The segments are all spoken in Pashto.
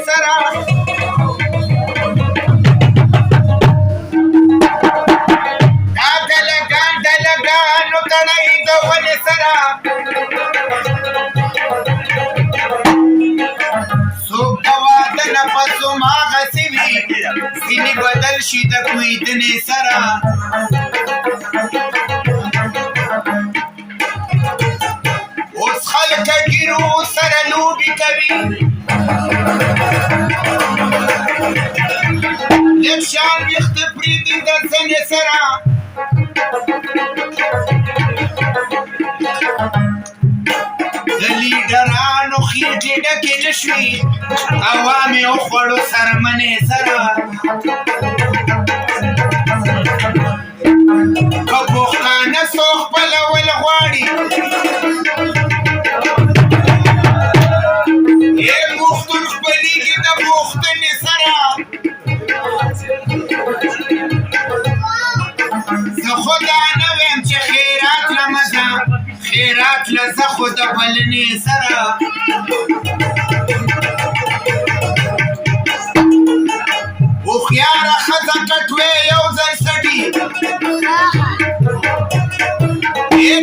سرا دلګانو تړای د ون سرا سوک دواد نفسو ما غسوی سینی بدل شي د کویدنې سرا اوس خلک ګیرو سره لوبي کوي لکشان ویخت پریدي د څنګه سرا د لیډرانو خېټې ډکې نشوي عوامې وخوړو سرمنې سره که پښتانه څو خپلول غواړي پښتون خپلېږي د پښتنې سره زه خو دا نه ویم چې خیرات له مزه خیرات له زه خو د بلنې سره هوښیاره ښځه کټوې یو ځل سټي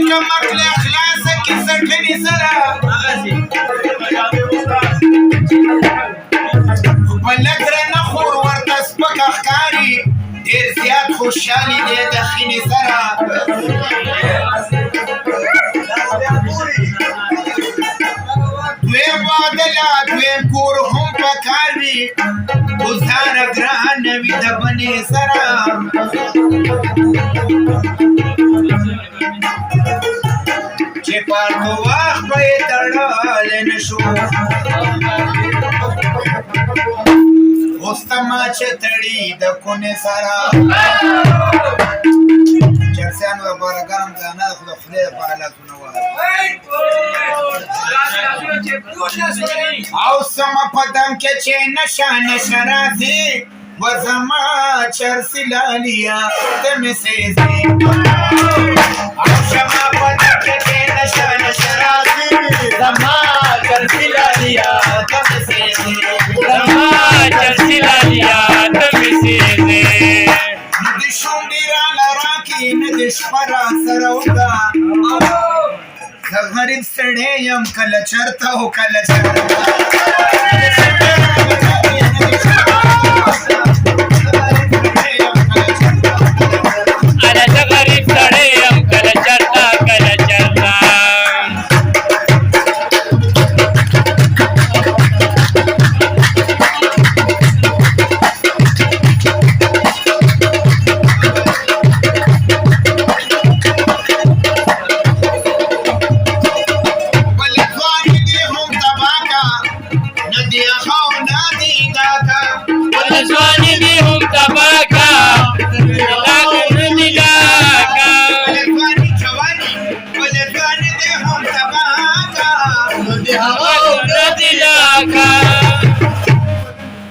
کمک له اخلاصه کې سټنې سره خپله درنه خور ورته سپکه ښکاري ډېر زیات خوشحالي دی د خینې سره دویم عادله دویم کور هم پکار وي ګزاره ګرانه وي د بنې سره چې پر وخت به یې تړلی نه شو اوس ته ما چې تړي د کونې سره چرسیانو لپاره ګرم ځانه خو د خدای لپاره لاسونه وهل او سمه په دم کې چې نشه نشه راځي و زما چرسي لالیا ته مې سېځي او سمه په دم کې چې نشه نشه راځي زما چرسي لالیا ته مې سېځي زما چرسي لالیا ته مې سېځي د شونډې راله راکې نه د شپه را سره وکړه زه غریب سړی یم کله چرته او کله چرته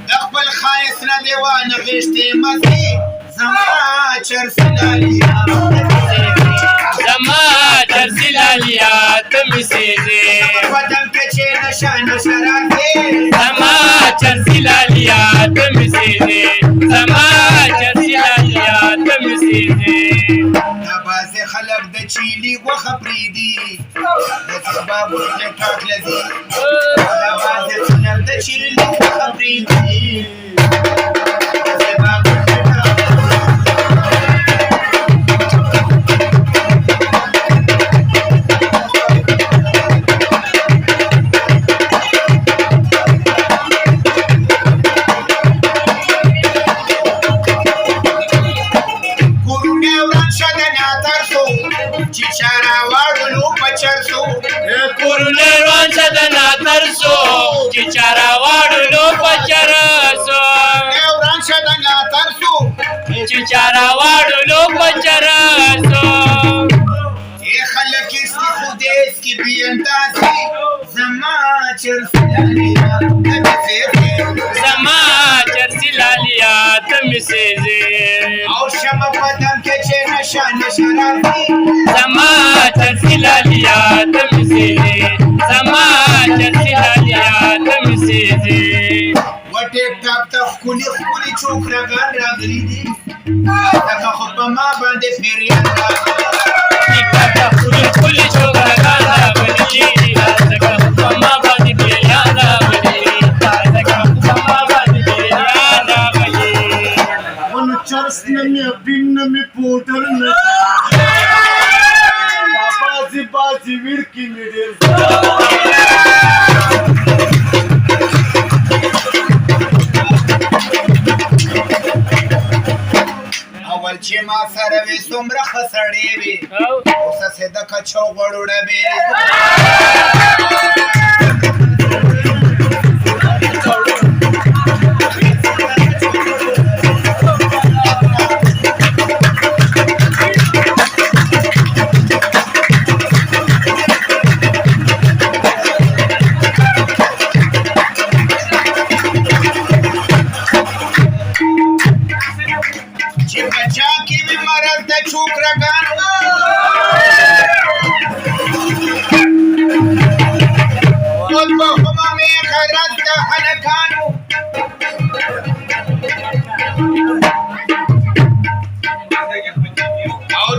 دخبل خايس نديوان غشتي مزي زما چرسي لاليا زما چرسي لاليا تمسيزي ودم كچه نشا نشا راځي زما چرسي لاليا تمسيزي زما چرسي لاليا تمسيزي دا بازي خلق د چيلي وخه پريدي د سبب ټاک لذي دا بازي خلق د چيلي وخه پريدي چارا واړو لو پچراسو ای خلک اس کی خود اس کی بی اندازی زما چرسی لالیا زما چرسی لالیا تمسیزی او شم پدم که چه نشا نشا راځي زما چرسی لالیا تمسیزی زما چرسی لالیا تمسیزی ټیک ټاک ته ښکلي چوکرهګان راغلي دي لکه خو په ما باندې پیریان راغلي ټیک ټاک ته ښکلي چوکرهګان راغلي دي لکه خو په ما باندې پیریان راغلي لکه خو په ما باندې پیریان راغلي ونو چرس نه مې بین نه مې پوډر نه بازي وړکي مې ډېر اول چې ما سره وې څومره ښه سړی وې اوس هسې د کچو غوړوړه وې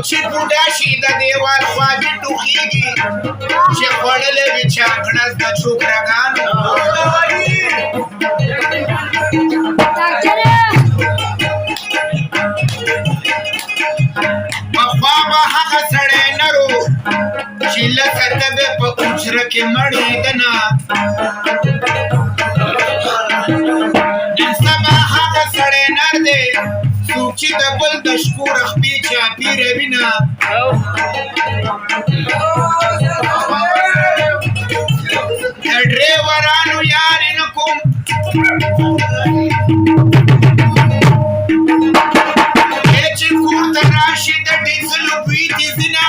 چې بوډا شي د دیوال خوا دې ټوخېږي چې خوړلی وي چاکړس د چوکرهګانو پخوا به هغه سړی نرو چې لکه ته به په اوجره کې مړېدنه نن سبا هغه سړی نر دی څوک چې د بل د شکور خپې چاپېره وینه د ډریورانو یارې نه کوم چې کور ته راشي د ډیزلو بوی دې ځینه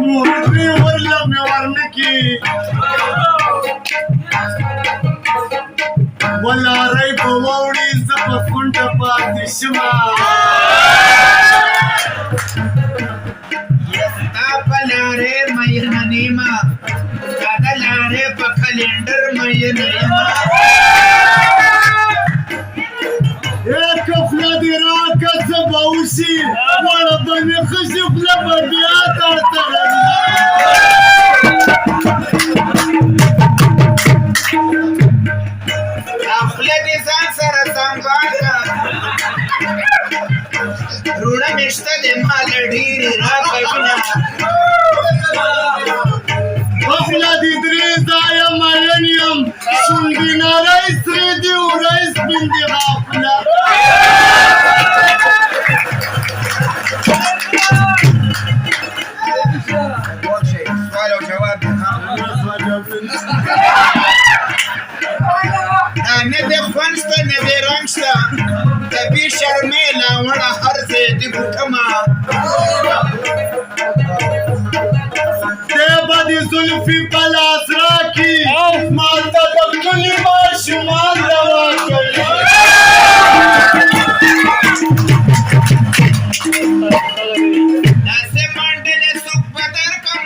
نور ډریور له مې ورنکي ولارۍ په واوړي زه په کونډه پاتې شمه ستا په لارې مینه نیمه ستا د لارې په کلنډر مینه یمه کفله دې راکړه څه به وشي واړه به مې ښځې خوله به بیا تړتړوي خوله دې ځان سره سنبال کړه روڼه مې شته دی ما له ډېرې راکړه وینه په خوله دې درې ځایه مین یم شونډې نری سرې دي وری سپین دي غاښونه سوال او جواب نه دې خوند شته نه دې رنګ شته د بې شرمې ناوړه هر ځای دې ګوتمه دی به دې زلفې په لاس راکړي ما ته د ښکلي ماشومان روا کوي داسې منډلې څوک به درکړم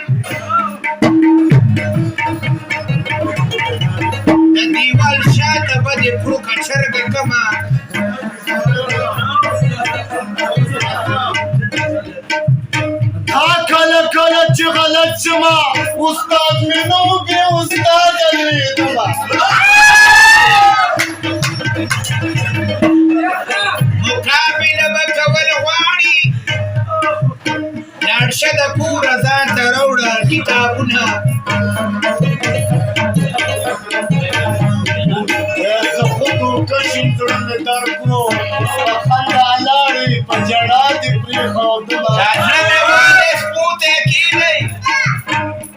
د دیوال شاته به دې پوکه چرګه کړمه کله کله چې غلط شمه استاد مې نه و بې استاده لوېدمه مقابله به کول غواړي لاړ شه د کوره ځان ته راوړه کتابونه زه خو دوکه شم زړه مې درد کړو په خندا لاړې په ژړا دې پرېښودمه دا زړه مې والې سپوته کېدی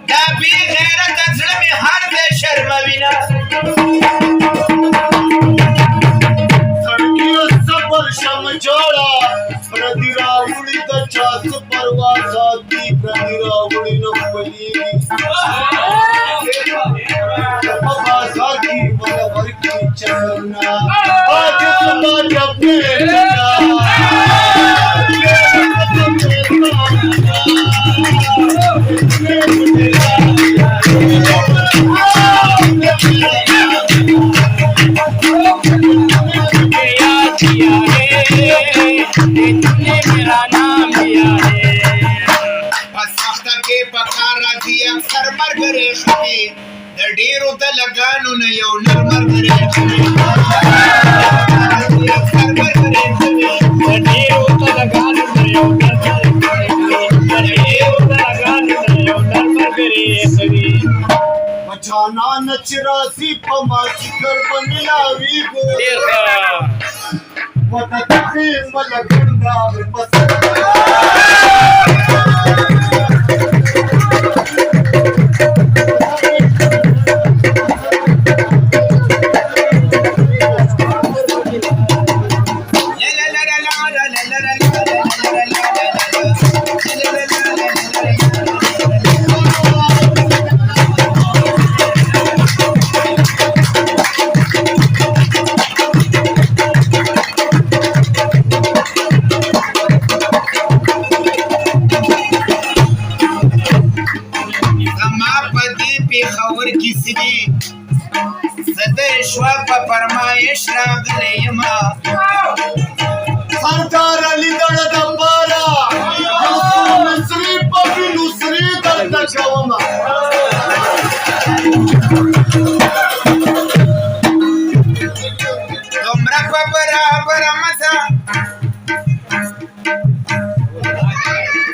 دا بې غیرته زړه مې هر ځای شرموینه سړکیه صبر شم جوړه پردي راوړي د چا څه پروا ساتي پردي ډېرو دلګانو نه یو نر ملګری کوي جانان چې راځي په ما ذکر به ملاویږو وتتخي ملګرنا بپسند خبر کسی دی زده شوا پا فرمایش راغلی یما سردار علی دړه د پاره یو مصری په وینو سری درته کومه دومره په برابره مزه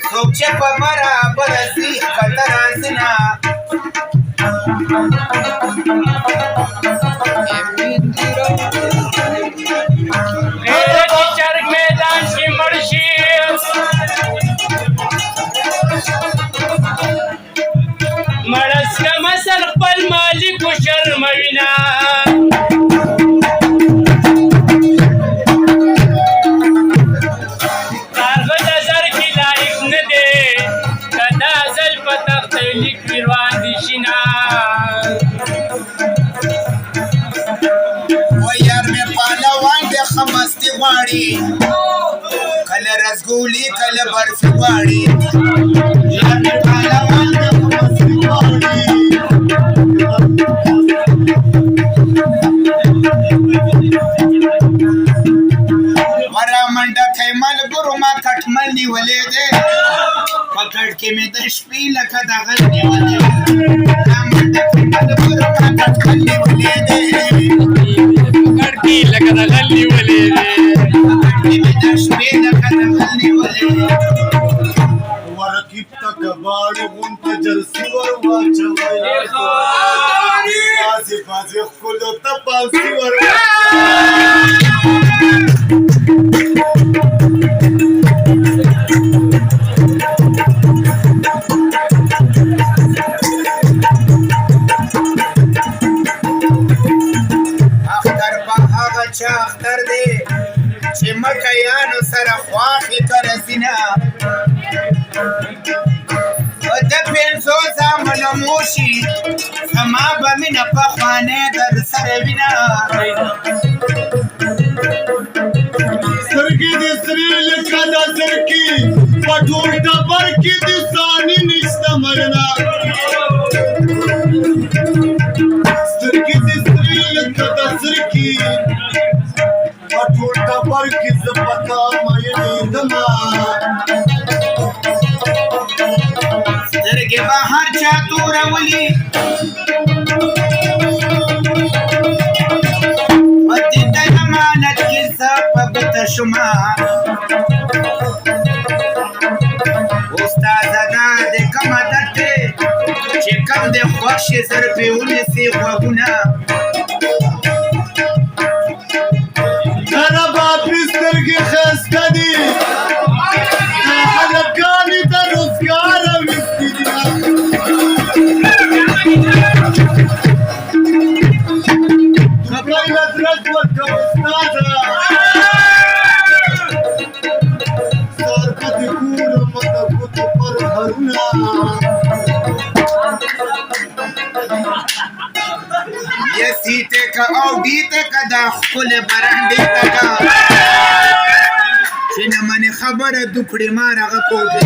څوک چې په برابره سي ښکته راځي نه چرګ میدان کې مړ شي مړس که مسل خپل مالک و شرموینه کارغه د زر کې لایق نه دی که دا ځل په تخته لیک وي روان دي شینه خمستی غواړي کله رسګولي کله برفي غواړي یار مې پهلوان د خمستی غواړي ورا منډه کوي ملګرو ما کټمل نیولې دی په کټ کې مې د شپې لکه دغل نیولې دا منډه کوي ملګرو ما کټمل نیولې دی لکه د غل نیولې دی د شپې لکه د غل نیولې ورکیب ته کباړو غونته جرسي ور واچوي بازي بازي ښکلو ته پانسي ور اختر دی چې مکیانو سره خواښې کرسینه د پنځو زامنو موشي زما به مینه پخوانۍ در سره وینه سترګې دې سرې لکه د زرکي په ټول ټبر کې دې ثاني نشته مرنه سترګې دې سرې لکه د زرکي ټول ټبر کې زه پتا مینې دما سترګې به هر چا تورولي په دې د امانت کې زه په ګوته شومه استاده دا د کوم عادت دی چې کوم د خوښ شي زر پرې ونیسي غوږونه سترګې ښایسته دي هلکانې د روزګاره ویستې دي خبرې ادرس ورکړه استاده سار به دې ګورم د ګوتو پر هرونه یسیته که او دیته که دا خپل برنډې تکا چې نه منې خبره دوکړې ما رغه کوټې